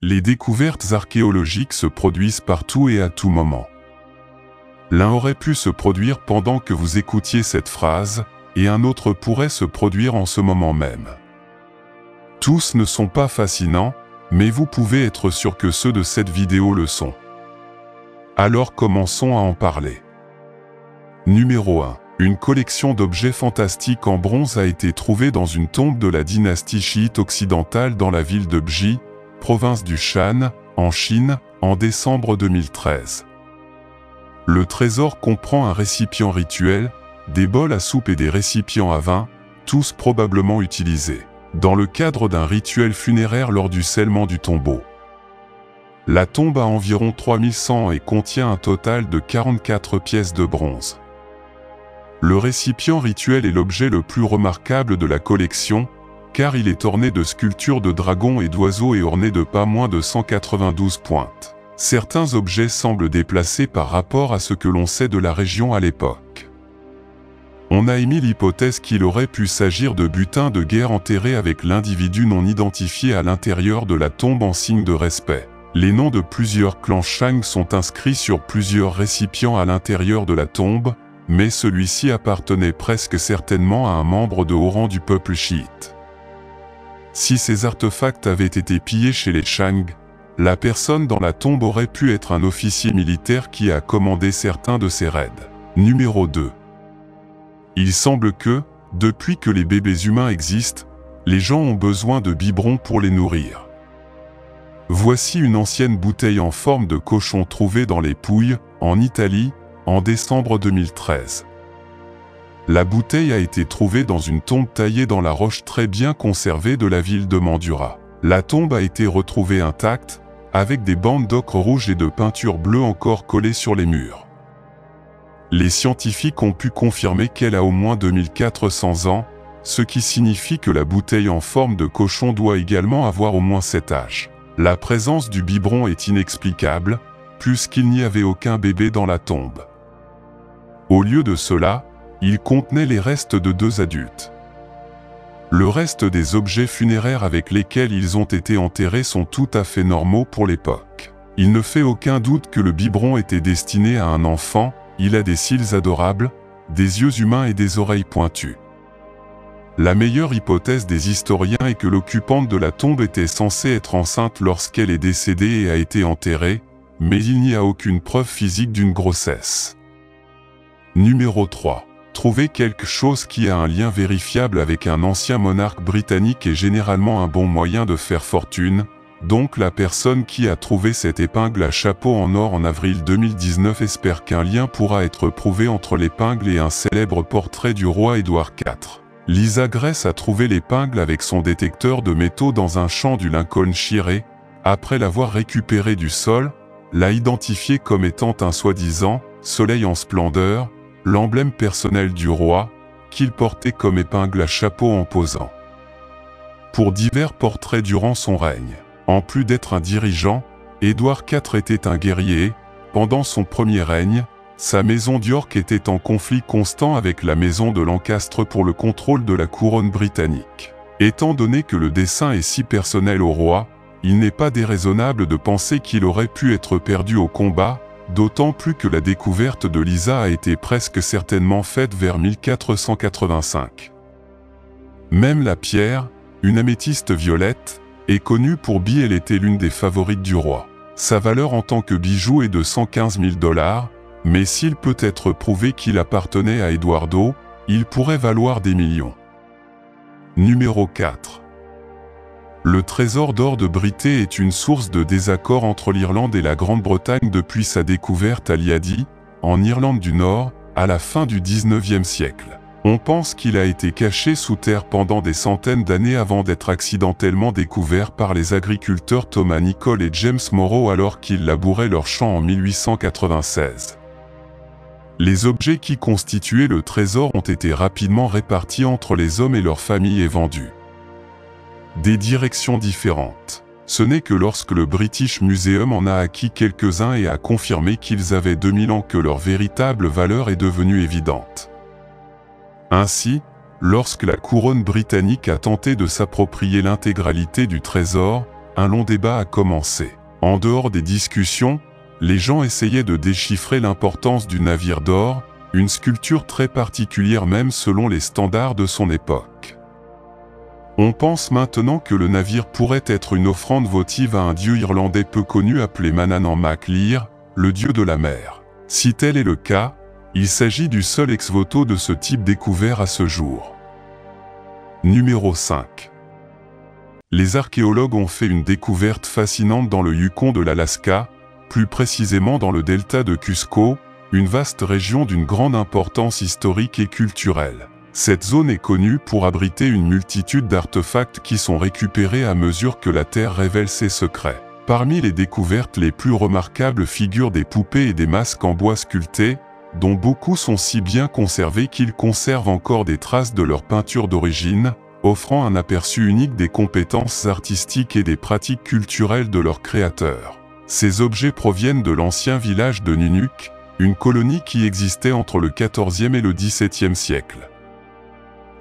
Les découvertes archéologiques se produisent partout et à tout moment. L'un aurait pu se produire pendant que vous écoutiez cette phrase, et un autre pourrait se produire en ce moment même. Tous ne sont pas fascinants, mais vous pouvez être sûr que ceux de cette vidéo le sont. Alors commençons à en parler. Numéro 1. Une collection d'objets fantastiques en bronze a été trouvée dans une tombe de la dynastie chiite occidentale dans la ville de Bji, province du Shan, en Chine, en décembre 2013. Le trésor comprend un récipient rituel, des bols à soupe et des récipients à vin, tous probablement utilisés dans le cadre d'un rituel funéraire lors du scellement du tombeau. La tombe a environ 3100 ans et contient un total de 44 pièces de bronze. Le récipient rituel est l'objet le plus remarquable de la collection, car il est orné de sculptures de dragons et d'oiseaux et orné de pas moins de 192 pointes. Certains objets semblent déplacés par rapport à ce que l'on sait de la région à l'époque. On a émis l'hypothèse qu'il aurait pu s'agir de butins de guerre enterrés avec l'individu non identifié à l'intérieur de la tombe en signe de respect. Les noms de plusieurs clans Shang sont inscrits sur plusieurs récipients à l'intérieur de la tombe, mais celui-ci appartenait presque certainement à un membre de haut rang du peuple chiite. Si ces artefacts avaient été pillés chez les Shang, la personne dans la tombe aurait pu être un officier militaire qui a commandé certains de ces raids. Numéro 2. Il semble que, depuis que les bébés humains existent, les gens ont besoin de biberons pour les nourrir. Voici une ancienne bouteille en forme de cochon trouvée dans les Pouilles, en Italie, en décembre 2013. La bouteille a été trouvée dans une tombe taillée dans la roche très bien conservée de la ville de Mandura. La tombe a été retrouvée intacte, avec des bandes d'ocre rouge et de peinture bleue encore collées sur les murs. Les scientifiques ont pu confirmer qu'elle a au moins 2400 ans, ce qui signifie que la bouteille en forme de cochon doit également avoir au moins cet âge. La présence du biberon est inexplicable, puisqu'il n'y avait aucun bébé dans la tombe. Au lieu de cela, il contenait les restes de 2 adultes. Le reste des objets funéraires avec lesquels ils ont été enterrés sont tout à fait normaux pour l'époque. Il ne fait aucun doute que le biberon était destiné à un enfant, il a des cils adorables, des yeux humains et des oreilles pointues. La meilleure hypothèse des historiens est que l'occupante de la tombe était censée être enceinte lorsqu'elle est décédée et a été enterrée, mais il n'y a aucune preuve physique d'une grossesse. Numéro 3. Trouver quelque chose qui a un lien vérifiable avec un ancien monarque britannique est généralement un bon moyen de faire fortune, donc la personne qui a trouvé cette épingle à chapeau en or en avril 2019 espère qu'un lien pourra être prouvé entre l'épingle et un célèbre portrait du roi Édouard IV. Lisa Grace a trouvé l'épingle avec son détecteur de métaux dans un champ du Lincolnshire. Après l'avoir récupéré du sol, l'a identifié comme étant un soi-disant « soleil en splendeur », l'emblème personnel du roi, qu'il portait comme épingle à chapeau en posant. Pour divers portraits durant son règne. En plus d'être un dirigeant, Édouard IV était un guerrier. Pendant son premier règne, sa maison d'York était en conflit constant avec la maison de Lancastre pour le contrôle de la couronne britannique. Étant donné que le dessin est si personnel au roi, il n'est pas déraisonnable de penser qu'il aurait pu être perdu au combat, d'autant plus que la découverte de Lisa a été presque certainement faite vers 1485. Même la pierre, une améthyste violette, est connue pour elle était l'une des favorites du roi. Sa valeur en tant que bijou est de 115 000 $, mais s'il peut être prouvé qu'il appartenait à Eduardo, il pourrait valoir des millions. Numéro 4. Le trésor d'or de Britey est une source de désaccord entre l'Irlande et la Grande-Bretagne depuis sa découverte à Liadi, en Irlande du Nord, à la fin du XIXe siècle. On pense qu'il a été caché sous terre pendant des centaines d'années avant d'être accidentellement découvert par les agriculteurs Thomas Nicol et James Morrow alors qu'ils labouraient leurs champs en 1896. Les objets qui constituaient le trésor ont été rapidement répartis entre les hommes et leurs familles et vendus. Des directions différentes. Ce n'est que lorsque le British Museum en a acquis quelques-uns et a confirmé qu'ils avaient 2000 ans que leur véritable valeur est devenue évidente. Ainsi, lorsque la couronne britannique a tenté de s'approprier l'intégralité du trésor, un long débat a commencé. En dehors des discussions, les gens essayaient de déchiffrer l'importance du navire d'or, une sculpture très particulière même selon les standards de son époque. On pense maintenant que le navire pourrait être une offrande votive à un dieu irlandais peu connu appelé Manannán mac Lir, le dieu de la mer. Si tel est le cas, il s'agit du seul ex-voto de ce type découvert à ce jour. Numéro 5. Les archéologues ont fait une découverte fascinante dans le Yukon de l'Alaska, plus précisément dans le delta de Cusco, une vaste région d'une grande importance historique et culturelle. Cette zone est connue pour abriter une multitude d'artefacts qui sont récupérés à mesure que la Terre révèle ses secrets. Parmi les découvertes les plus remarquables figurent des poupées et des masques en bois sculptés, dont beaucoup sont si bien conservés qu'ils conservent encore des traces de leur peinture d'origine, offrant un aperçu unique des compétences artistiques et des pratiques culturelles de leurs créateurs. Ces objets proviennent de l'ancien village de Nunuk, une colonie qui existait entre le XIVe et le XVIIe siècle.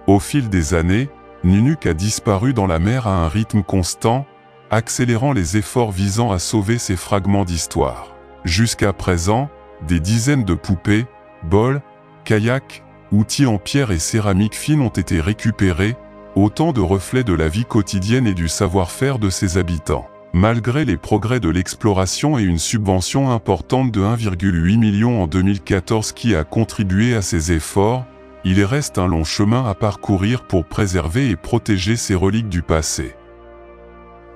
Au fil des années, Nunuk a disparu dans la mer à un rythme constant, accélérant les efforts visant à sauver ces fragments d'histoire. Jusqu'à présent, des dizaines de poupées, bols, kayaks, outils en pierre et céramique fine ont été récupérés, autant de reflets de la vie quotidienne et du savoir-faire de ses habitants. Malgré les progrès de l'exploration et une subvention importante de 1,8 million en 2014 qui a contribué à ces efforts, il reste un long chemin à parcourir pour préserver et protéger ces reliques du passé.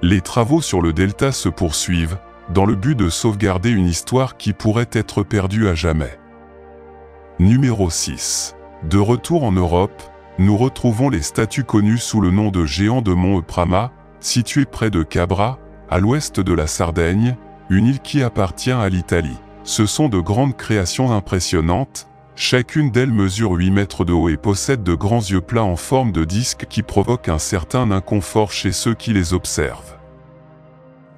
Les travaux sur le delta se poursuivent, dans le but de sauvegarder une histoire qui pourrait être perdue à jamais. Numéro 6. De retour en Europe, nous retrouvons les statues connues sous le nom de géants de Mont Prama, situées près de Cabra, à l'ouest de la Sardaigne, une île qui appartient à l'Italie. Ce sont de grandes créations impressionnantes, chacune d'elles mesure 8 mètres de haut et possède de grands yeux plats en forme de disque qui provoquent un certain inconfort chez ceux qui les observent.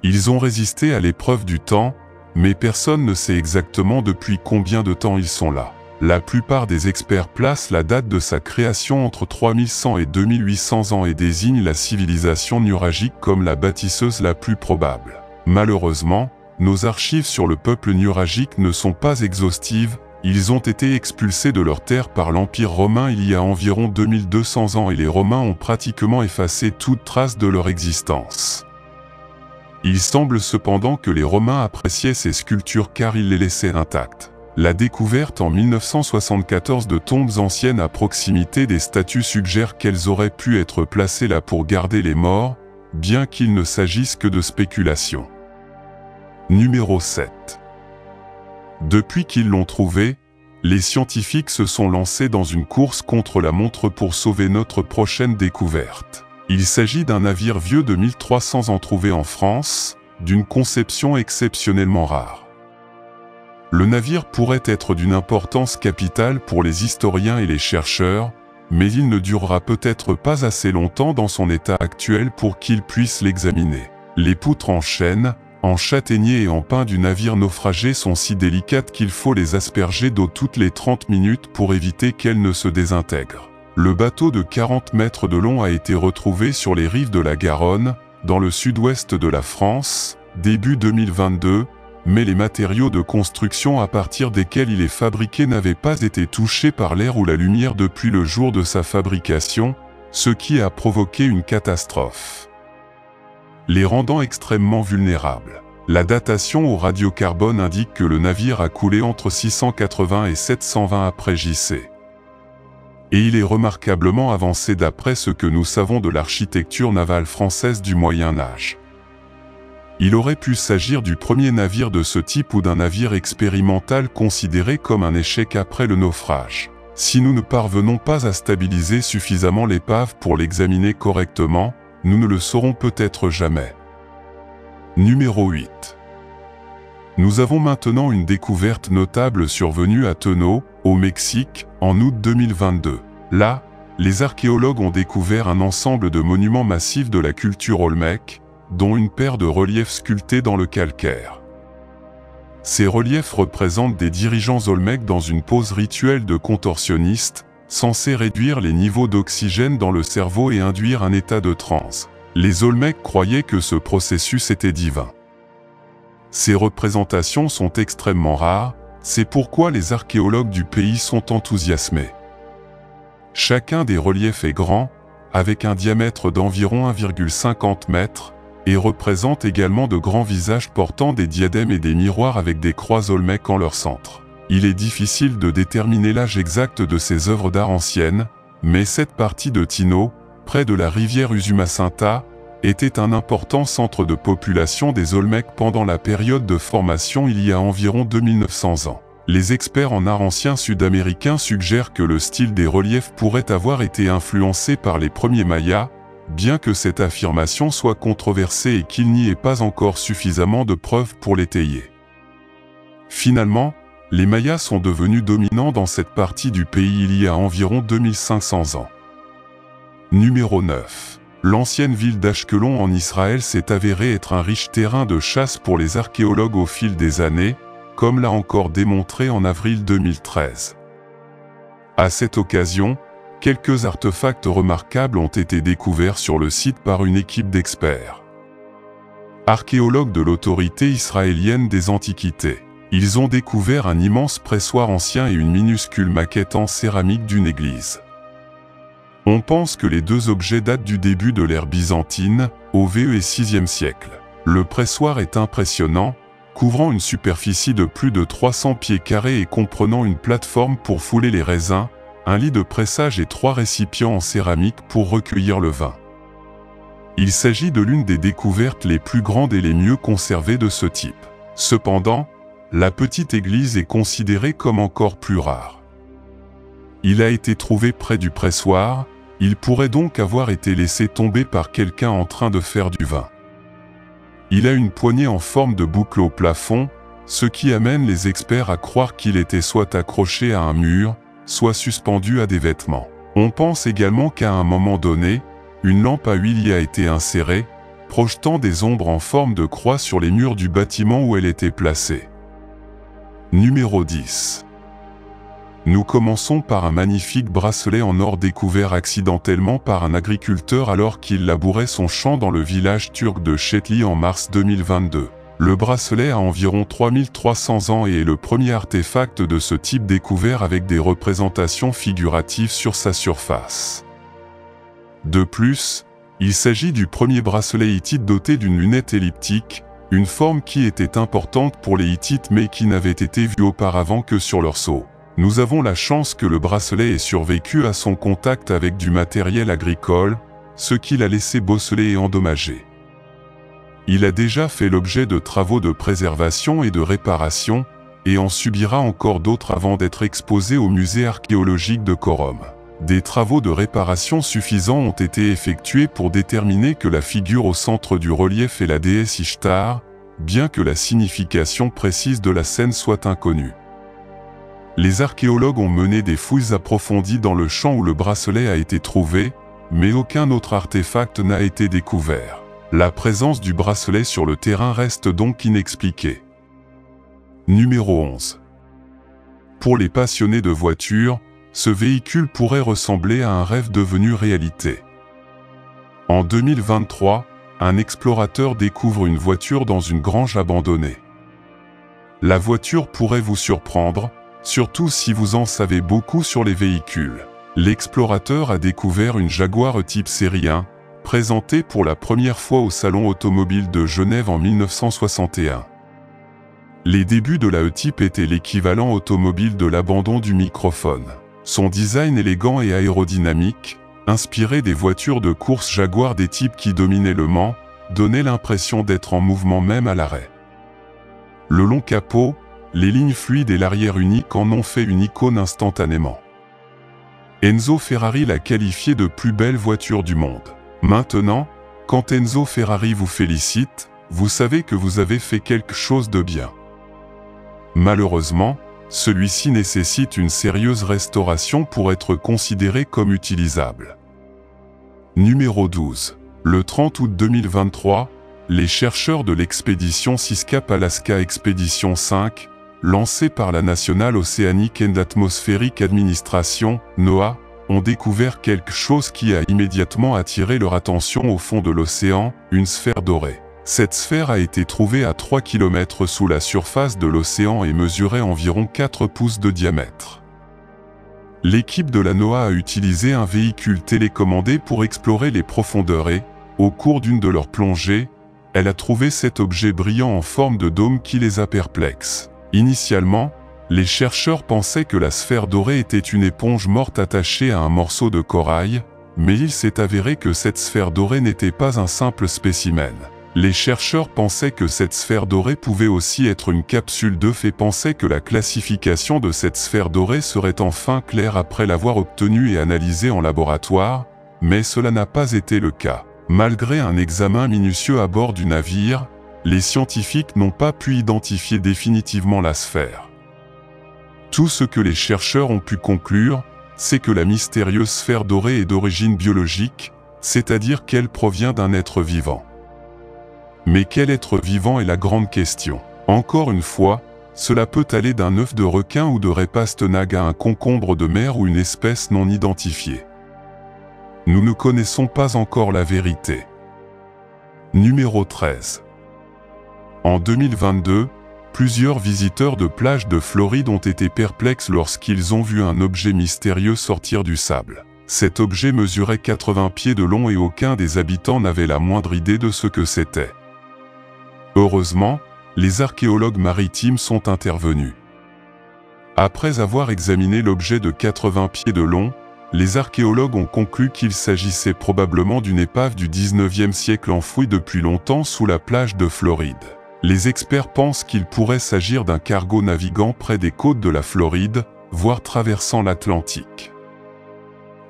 Ils ont résisté à l'épreuve du temps, mais personne ne sait exactement depuis combien de temps ils sont là. La plupart des experts placent la date de sa création entre 3100 et 2800 ans et désignent la civilisation nuragique comme la bâtisseuse la plus probable. Malheureusement, nos archives sur le peuple nuragique ne sont pas exhaustives, ils ont été expulsés de leur terre par l'Empire romain il y a environ 2200 ans et les Romains ont pratiquement effacé toute trace de leur existence. Il semble cependant que les Romains appréciaient ces sculptures car ils les laissaient intactes. La découverte en 1974 de tombes anciennes à proximité des statues suggère qu'elles auraient pu être placées là pour garder les morts, bien qu'il ne s'agisse que de spéculation. Numéro 7. Depuis qu'ils l'ont trouvé, les scientifiques se sont lancés dans une course contre la montre pour sauver notre prochaine découverte. Il s'agit d'un navire vieux de 1300 ans trouvé en France, d'une conception exceptionnellement rare. Le navire pourrait être d'une importance capitale pour les historiens et les chercheurs, mais il ne durera peut-être pas assez longtemps dans son état actuel pour qu'ils puissent l'examiner. Les poutres en chêne, en châtaignier et en pin du navire naufragé sont si délicates qu'il faut les asperger d'eau toutes les 30 minutes pour éviter qu'elles ne se désintègrent. Le bateau de 40 mètres de long a été retrouvé sur les rives de la Garonne, dans le sud-ouest de la France, début 2022, mais les matériaux de construction à partir desquels il est fabriqué n'avaient pas été touchés par l'air ou la lumière depuis le jour de sa fabrication, ce qui a provoqué une catastrophe, les rendant extrêmement vulnérables. La datation au radiocarbone indique que le navire a coulé entre 680 et 720 après JC. Et il est remarquablement avancé d'après ce que nous savons de l'architecture navale française du Moyen Âge. Il aurait pu s'agir du premier navire de ce type ou d'un navire expérimental considéré comme un échec après le naufrage. Si nous ne parvenons pas à stabiliser suffisamment l'épave pour l'examiner correctement, nous ne le saurons peut-être jamais. Numéro 8. Nous avons maintenant une découverte notable survenue à Teno, au Mexique, en août 2022. Là, les archéologues ont découvert un ensemble de monuments massifs de la culture olmèque, dont une paire de reliefs sculptés dans le calcaire. Ces reliefs représentent des dirigeants olmèques dans une pose rituelle de contorsionnistes, censés réduire les niveaux d'oxygène dans le cerveau et induire un état de transe. Les Olmecs croyaient que ce processus était divin. Ces représentations sont extrêmement rares, c'est pourquoi les archéologues du pays sont enthousiasmés. Chacun des reliefs est grand, avec un diamètre d'environ 1,50 m, et représente également de grands visages portant des diadèmes et des miroirs avec des croix Olmèques en leur centre. Il est difficile de déterminer l'âge exact de ces œuvres d'art anciennes, mais cette partie de Tino, près de la rivière Usumacinta, était un important centre de population des Olmecs pendant la période de formation il y a environ 2900 ans. Les experts en art ancien sud-américains suggèrent que le style des reliefs pourrait avoir été influencé par les premiers Mayas, bien que cette affirmation soit controversée et qu'il n'y ait pas encore suffisamment de preuves pour l'étayer. Finalement, les Mayas sont devenus dominants dans cette partie du pays il y a environ 2500 ans. Numéro 9. L'ancienne ville d'Ashkelon en Israël s'est avérée être un riche terrain de chasse pour les archéologues au fil des années, comme l'a encore démontré en avril 2013. À cette occasion, quelques artefacts remarquables ont été découverts sur le site par une équipe d'experts. Archéologues de l'autorité israélienne des Antiquités. Ils ont découvert un immense pressoir ancien et une minuscule maquette en céramique d'une église. On pense que les deux objets datent du début de l'ère byzantine, au VE et VIe siècle. Le pressoir est impressionnant, couvrant une superficie de plus de 300 pieds carrés et comprenant une plateforme pour fouler les raisins, un lit de pressage et 3 récipients en céramique pour recueillir le vin. Il s'agit de l'une des découvertes les plus grandes et les mieux conservées de ce type. Cependant, la petite église est considérée comme encore plus rare. Il a été trouvé près du pressoir, il pourrait donc avoir été laissé tomber par quelqu'un en train de faire du vin. Il a une poignée en forme de boucle au plafond, ce qui amène les experts à croire qu'il était soit accroché à un mur, soit suspendu à des vêtements. On pense également qu'à un moment donné, une lampe à huile y a été insérée, projetant des ombres en forme de croix sur les murs du bâtiment où elle était placée. Numéro 10. Nous commençons par un magnifique bracelet en or découvert accidentellement par un agriculteur alors qu'il labourait son champ dans le village turc de Chetli en mars 2022. Le bracelet a environ 3300 ans et est le premier artefact de ce type découvert avec des représentations figuratives sur sa surface. De plus, il s'agit du premier bracelet hittite doté d'une lunette elliptique, une forme qui était importante pour les Hittites mais qui n'avait été vue auparavant que sur leur sceau. Nous avons la chance que le bracelet ait survécu à son contact avec du matériel agricole, ce qui l'a laissé bosselé et endommagé. Il a déjà fait l'objet de travaux de préservation et de réparation, et en subira encore d'autres avant d'être exposé au musée archéologique de Corom. Des travaux de réparation suffisants ont été effectués pour déterminer que la figure au centre du relief est la déesse Ishtar, bien que la signification précise de la scène soit inconnue. Les archéologues ont mené des fouilles approfondies dans le champ où le bracelet a été trouvé, mais aucun autre artefact n'a été découvert. La présence du bracelet sur le terrain reste donc inexpliquée. Numéro 11. Pour les passionnés de voitures, ce véhicule pourrait ressembler à un rêve devenu réalité. En 2023, un explorateur découvre une voiture dans une grange abandonnée. La voiture pourrait vous surprendre, surtout si vous en savez beaucoup sur les véhicules. L'explorateur a découvert une Jaguar type série 1, présentée pour la première fois au Salon automobile de Genève en 1961. Les débuts de la E-Type étaient l'équivalent automobile de l'abandon du microphone. Son design élégant et aérodynamique, inspiré des voitures de course Jaguar des types qui dominaient Le Mans, donnait l'impression d'être en mouvement même à l'arrêt. Le long capot, les lignes fluides et l'arrière unique en ont fait une icône instantanément. Enzo Ferrari l'a qualifié de plus belle voiture du monde. Maintenant, quand Enzo Ferrari vous félicite, vous savez que vous avez fait quelque chose de bien. Malheureusement, celui-ci nécessite une sérieuse restauration pour être considéré comme utilisable. Numéro 12. Le 30 août 2023, les chercheurs de l'expédition SysCap Alaska Expedition 5, lancée par la National Oceanic and Atmospheric Administration, NOAA, ont découvert quelque chose qui a immédiatement attiré leur attention au fond de l'océan, une sphère dorée. Cette sphère a été trouvée à 3 km sous la surface de l'océan et mesurait environ 4 pouces de diamètre. L'équipe de la NOAA a utilisé un véhicule télécommandé pour explorer les profondeurs et, au cours d'une de leurs plongées, elle a trouvé cet objet brillant en forme de dôme qui les a perplexes. Initialement, les chercheurs pensaient que la sphère dorée était une éponge morte attachée à un morceau de corail, mais il s'est avéré que cette sphère dorée n'était pas un simple spécimen. Les chercheurs pensaient que cette sphère dorée pouvait aussi être une capsule d'œuf et pensaient que la classification de cette sphère dorée serait enfin claire après l'avoir obtenue et analysée en laboratoire, mais cela n'a pas été le cas. Malgré un examen minutieux à bord du navire, les scientifiques n'ont pas pu identifier définitivement la sphère. Tout ce que les chercheurs ont pu conclure, c'est que la mystérieuse sphère dorée est d'origine biologique, c'est-à-dire qu'elle provient d'un être vivant. Mais quel être vivant est la grande question. Encore une fois, cela peut aller d'un œuf de requin ou de répastanague à un concombre de mer ou une espèce non identifiée. Nous ne connaissons pas encore la vérité. Numéro 13. En 2022, plusieurs visiteurs de plages de Floride ont été perplexes lorsqu'ils ont vu un objet mystérieux sortir du sable. Cet objet mesurait 80 pieds de long et aucun des habitants n'avait la moindre idée de ce que c'était. Heureusement, les archéologues maritimes sont intervenus. Après avoir examiné l'objet de 80 pieds de long, les archéologues ont conclu qu'il s'agissait probablement d'une épave du 19e siècle enfouie depuis longtemps sous la plage de Floride. Les experts pensent qu'il pourrait s'agir d'un cargo naviguant près des côtes de la Floride, voire traversant l'Atlantique.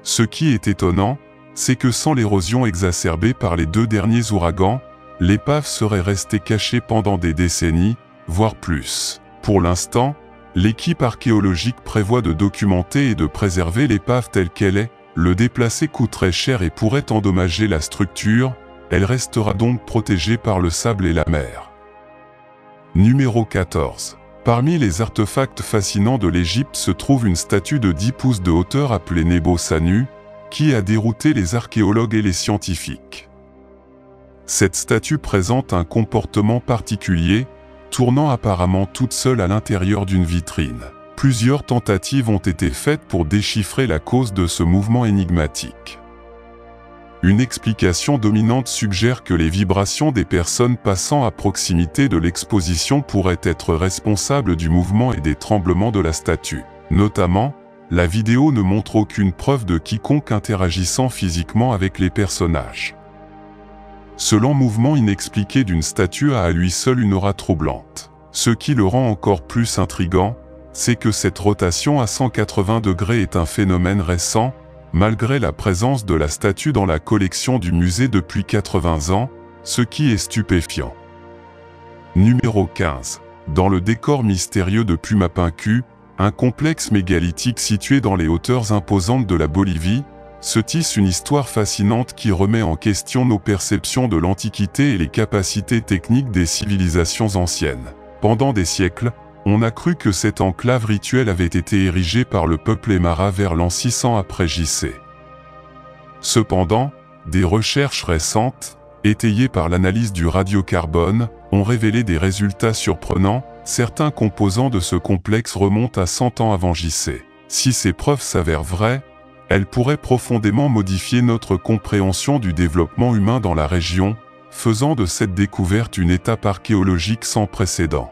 Ce qui est étonnant, c'est que sans l'érosion exacerbée par les 2 derniers ouragans, l'épave serait restée cachée pendant des décennies, voire plus. Pour l'instant, l'équipe archéologique prévoit de documenter et de préserver l'épave telle qu'elle est. Le déplacer coûterait cher et pourrait endommager la structure, elle restera donc protégée par le sable et la mer. Numéro 14. Parmi les artefacts fascinants de l'Égypte se trouve une statue de 10 pouces de hauteur appelée Nebo Sanu, qui a dérouté les archéologues et les scientifiques. Cette statue présente un comportement particulier, tournant apparemment toute seule à l'intérieur d'une vitrine. Plusieurs tentatives ont été faites pour déchiffrer la cause de ce mouvement énigmatique. Une explication dominante suggère que les vibrations des personnes passant à proximité de l'exposition pourraient être responsables du mouvement et des tremblements de la statue. Notamment, la vidéo ne montre aucune preuve de quiconque interagissant physiquement avec les personnages. Ce lent mouvement inexpliqué d'une statue a à lui seul une aura troublante. Ce qui le rend encore plus intrigant, c'est que cette rotation à 180 degrés est un phénomène récent, malgré la présence de la statue dans la collection du musée depuis 80 ans, ce qui est stupéfiant. Numéro 15. Dans le décor mystérieux de Pumapunku, un complexe mégalithique situé dans les hauteurs imposantes de la Bolivie, se tisse une histoire fascinante qui remet en question nos perceptions de l'Antiquité et les capacités techniques des civilisations anciennes. Pendant des siècles, on a cru que cette enclave rituelle avait été érigée par le peuple Aymara vers l'an 600 après JC. Cependant, des recherches récentes, étayées par l'analyse du radiocarbone, ont révélé des résultats surprenants. Certains composants de ce complexe remontent à 100 ans avant JC. Si ces preuves s'avèrent vraies, elles pourraient profondément modifier notre compréhension du développement humain dans la région, faisant de cette découverte une étape archéologique sans précédent.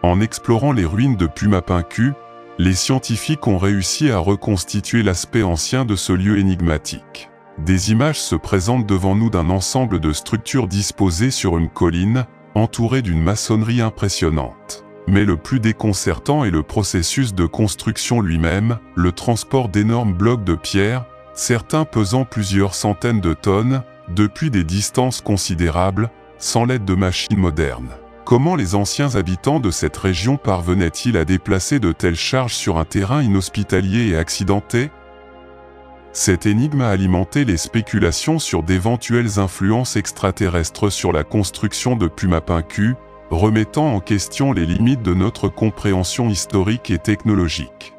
En explorant les ruines de Pumapunku, les scientifiques ont réussi à reconstituer l'aspect ancien de ce lieu énigmatique. Des images se présentent devant nous d'un ensemble de structures disposées sur une colline, entourées d'une maçonnerie impressionnante. Mais le plus déconcertant est le processus de construction lui-même, le transport d'énormes blocs de pierre, certains pesant plusieurs centaines de tonnes, depuis des distances considérables, sans l'aide de machines modernes. Comment les anciens habitants de cette région parvenaient-ils à déplacer de telles charges sur un terrain inhospitalier et accidenté? Cette énigme a alimenté les spéculations sur d'éventuelles influences extraterrestres sur la construction de Pumapunku, remettant en question les limites de notre compréhension historique et technologique.